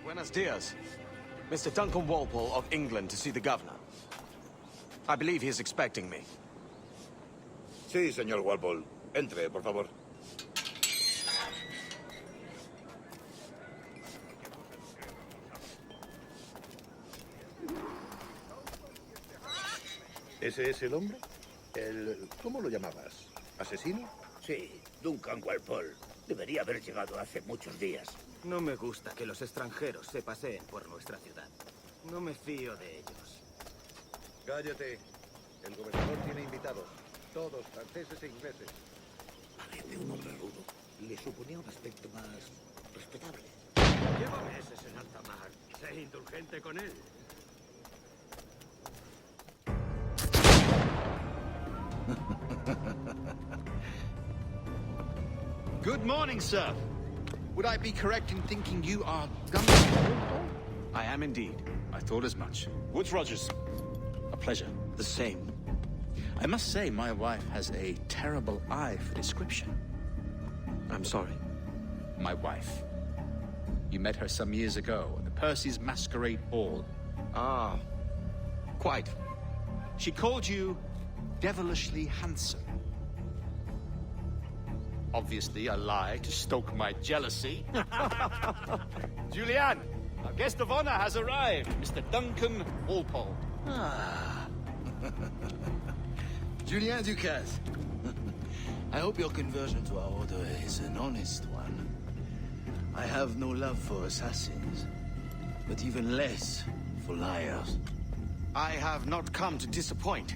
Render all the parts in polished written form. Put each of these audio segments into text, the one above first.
Buenos dias. Mr. Duncan Walpole of England to see the governor. I believe he is expecting me. Sí, señor Walpole. Entre, por favor. ¿Ese es el hombre? ¿Cómo lo llamabas? ¿Asesino? Sí, Duncan Walpole. Debería haber llegado hace muchos días. No me gusta que los extranjeros se paseen por nuestra ciudad. No me fío de ellos. Cállate. El gobernador tiene invitados. Todos franceses e ingleses. Parece un hombre rudo. Le suponía un aspecto más respetable. Lleva meses en alta mar. Sé indulgente con él. Good morning, sir. Would I be correct in thinking you are Duncan? I am indeed. I thought as much. Woods Rogers. A pleasure. The same. I must say, my wife has a terrible eye for description. I'm sorry. My wife. You met her some years ago at the Percy's Masquerade Ball. Ah, quite. She called you devilishly handsome. Obviously a lie to stoke my jealousy. Julianne, our guest of honor has arrived, Mr. Duncan Walpole. Ah. Julien Ducasse. I hope your conversion to our order is an honest one. I have no love for assassins, but even less for liars. I have not come to disappoint.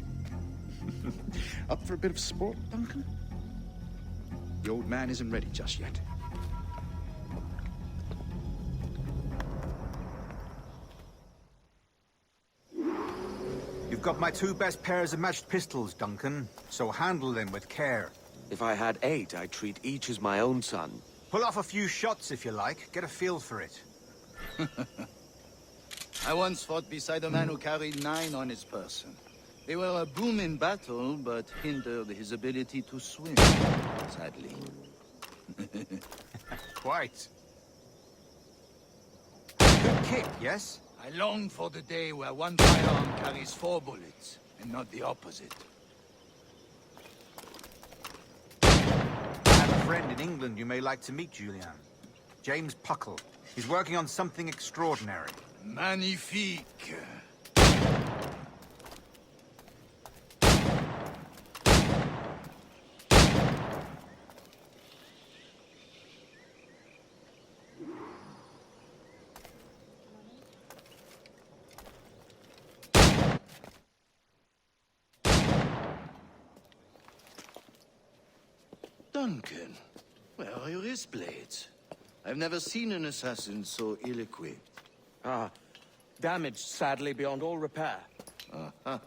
Up for a bit of sport, Duncan? The old man isn't ready just yet. You've got my two best pairs of matched pistols, Duncan, so handle them with care. If I had 8, I'd treat each as my own son. Pull off a few shots if you like, get a feel for it. I once fought beside a man who carried 9 on his person. They were a boom in battle, but hindered his ability to swim, sadly. Quite. Good kick, yes? I long for the day where one firearm carries 4 bullets, and not the opposite. I have a friend in England you may like to meet, Julian. James Puckle. He's working on something extraordinary. Magnifique. Duncan, where are your wrist blades? I've never seen an assassin so ill-equipped. Ah, damaged sadly beyond all repair. Uh-huh.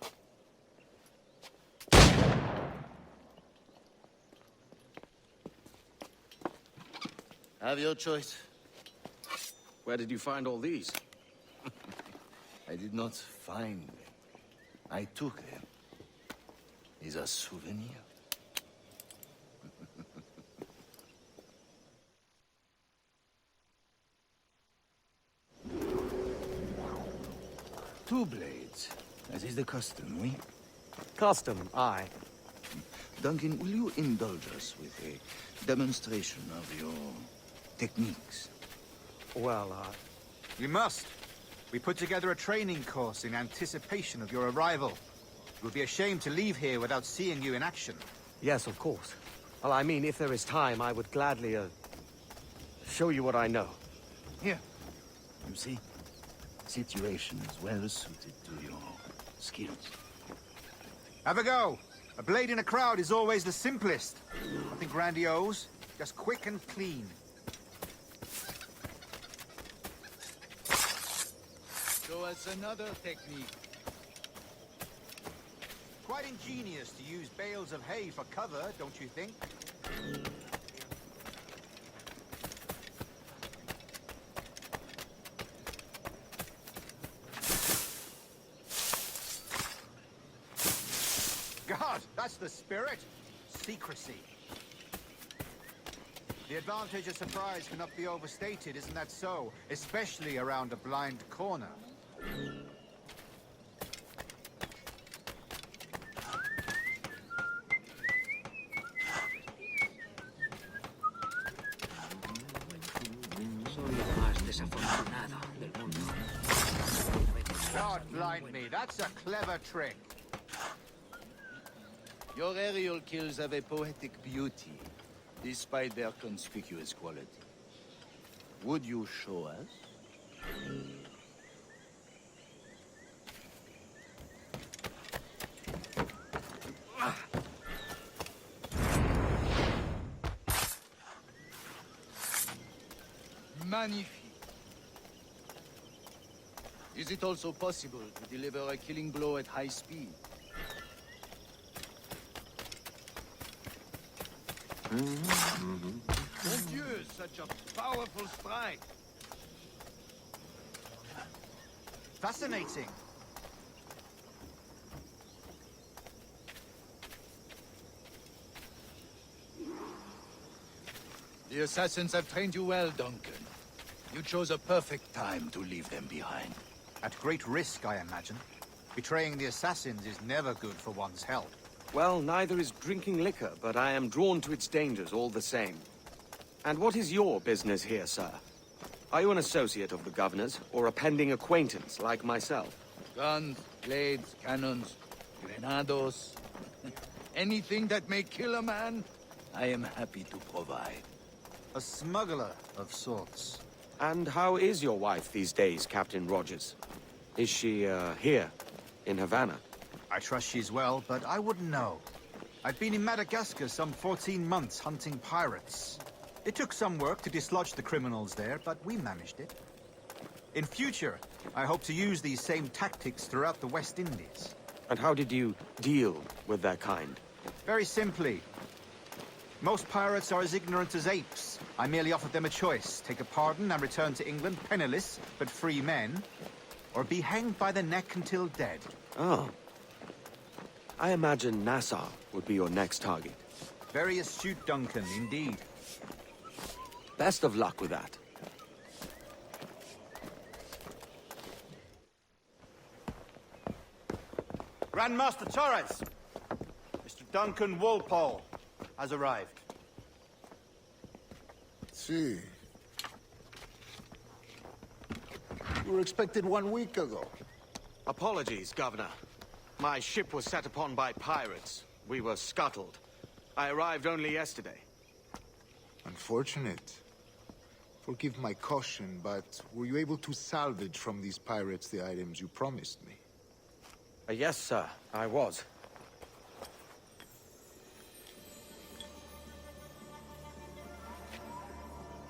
Have your choice. Where did you find all these? I did not find them. I took them. Is a souvenir. Two blades. That is the custom, oui? Custom, aye. Duncan, will you indulge us with a demonstration of your techniques? Well, We must. We put together a training course in anticipation of your arrival. It would be a shame to leave here without seeing you in action. yes, of course. Well, I mean, if there is time, I would gladly, show you what I know. Here. You see? Situation is well suited to your skills. Have a go. A blade in a crowd is always the simplest. Nothing grandiose, just quick and clean. Show us another technique. Quite ingenious to use bales of hay for cover, don't you think? God, that's the spirit. Secrecy. The advantage of surprise cannot be overstated, isn't that so? Especially around a blind corner. Soy el más desafortunado del mundo. God blind me, that's a clever trick. Your aerial kills have a poetic beauty, despite their conspicuous quality. Would you show us? Magnifique. Is it also possible to deliver a killing blow at high speed? Mon Dieu, such a powerful strike! Fascinating. The assassins have trained you well, Duncan. You chose a perfect time to leave them behind. At great risk, I imagine. Betraying the assassins is never good for one's health. Well, neither is drinking liquor, but I am drawn to its dangers all the same. And what is your business here, sir? Are you an associate of the governor's, or a pending acquaintance like myself? Guns, blades, cannons, grenados. Anything that may kill a man, I am happy to provide. A smuggler of sorts. And how is your wife these days, Captain Rogers? Is she, here, in Havana? I trust she's well, but I wouldn't know. I've been in Madagascar some 14 months hunting pirates. It took some work to dislodge the criminals there, but we managed it. In future, I hope to use these same tactics throughout the West Indies. And how did you deal with their kind? Very simply. Most pirates are as ignorant as apes. I merely offered them a choice. Take a pardon and return to England penniless, but free men. Or be hanged by the neck until dead. Oh. I imagine Nassau would be your next target. Very astute, Duncan, indeed. Best of luck with that. Grandmaster Torres! Mr. Duncan Walpole has arrived. See. You were expected 1 week ago. Apologies, Governor. My ship was set upon by pirates. We were scuttled. I arrived only yesterday. Unfortunate. Forgive my caution, but were you able to salvage from these pirates the items you promised me? Yes, sir, I was.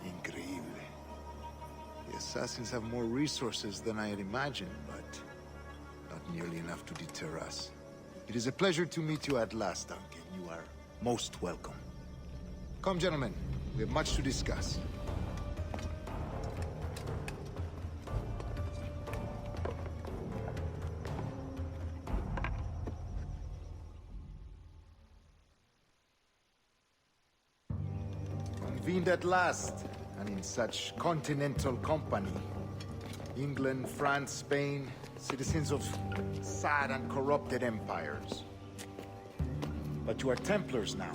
Increíble. The assassins have more resources than I had imagined, but not nearly enough to deter us. It is a pleasure to meet you at last, Duncan. You are most welcome. Come, gentlemen. We have much to discuss. Convened at last, and in such continental company. England, France, Spain, citizens of sad and corrupted empires. But you are Templars now,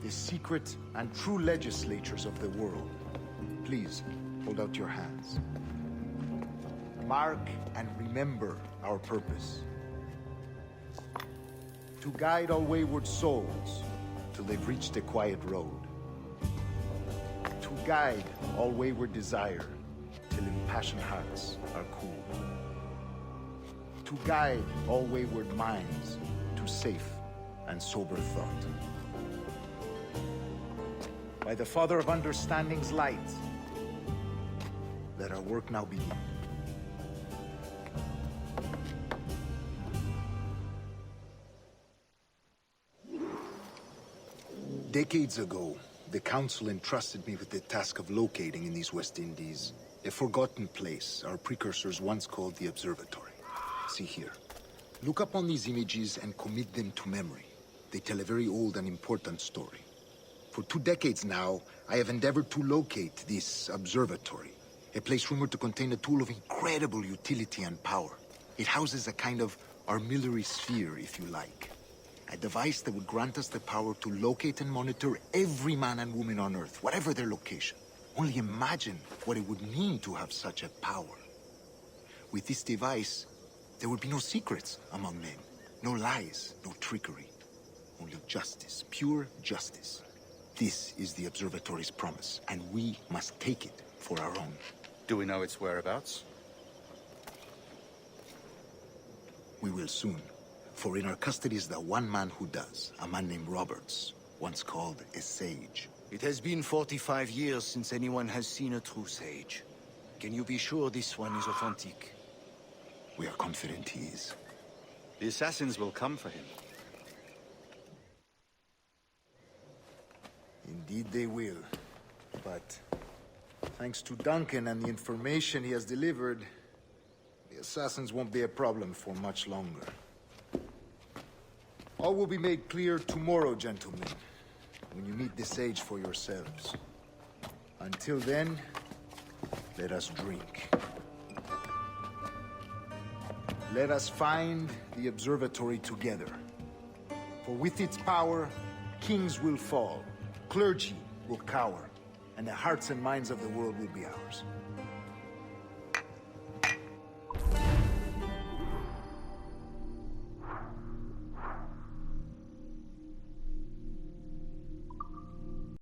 the secret and true legislatures of the world. Please, hold out your hands. Mark and remember our purpose. To guide all wayward souls till they've reached the quiet road. To guide all wayward desire till impassioned hearts are cool. To guide all wayward minds to safe and sober thought. By the Father of Understanding's light, let our work now begin. Decades ago, the Council entrusted me with the task of locating in these West Indies a forgotten place our precursors once called the Observatory. See here. Look upon these images and commit them to memory. They tell a very old and important story. For 2 decades now, I have endeavored to locate this observatory. A place rumored to contain a tool of incredible utility and power. It houses a kind of armillary sphere, if you like. A device that would grant us the power to locate and monitor every man and woman on Earth, whatever their location. Only imagine what it would mean to have such a power. With this device, there would be no secrets among men. No lies, no trickery. Only justice, pure justice. This is the observatory's promise, and we must take it for our own. Do we know its whereabouts? We will soon. For in our custody is the one man who does, a man named Roberts, once called a sage. It has been 45 years since anyone has seen a true sage. Can you be sure this one is authentic? We are confident he is. The assassins will come for him. Indeed they will. But thanks to Duncan and the information he has delivered, the assassins won't be a problem for much longer. All will be made clear tomorrow, gentlemen, when you meet the sage for yourselves. Until then, let us drink. Let us find the observatory together. For with its power, kings will fall, clergy will cower, and the hearts and minds of the world will be ours.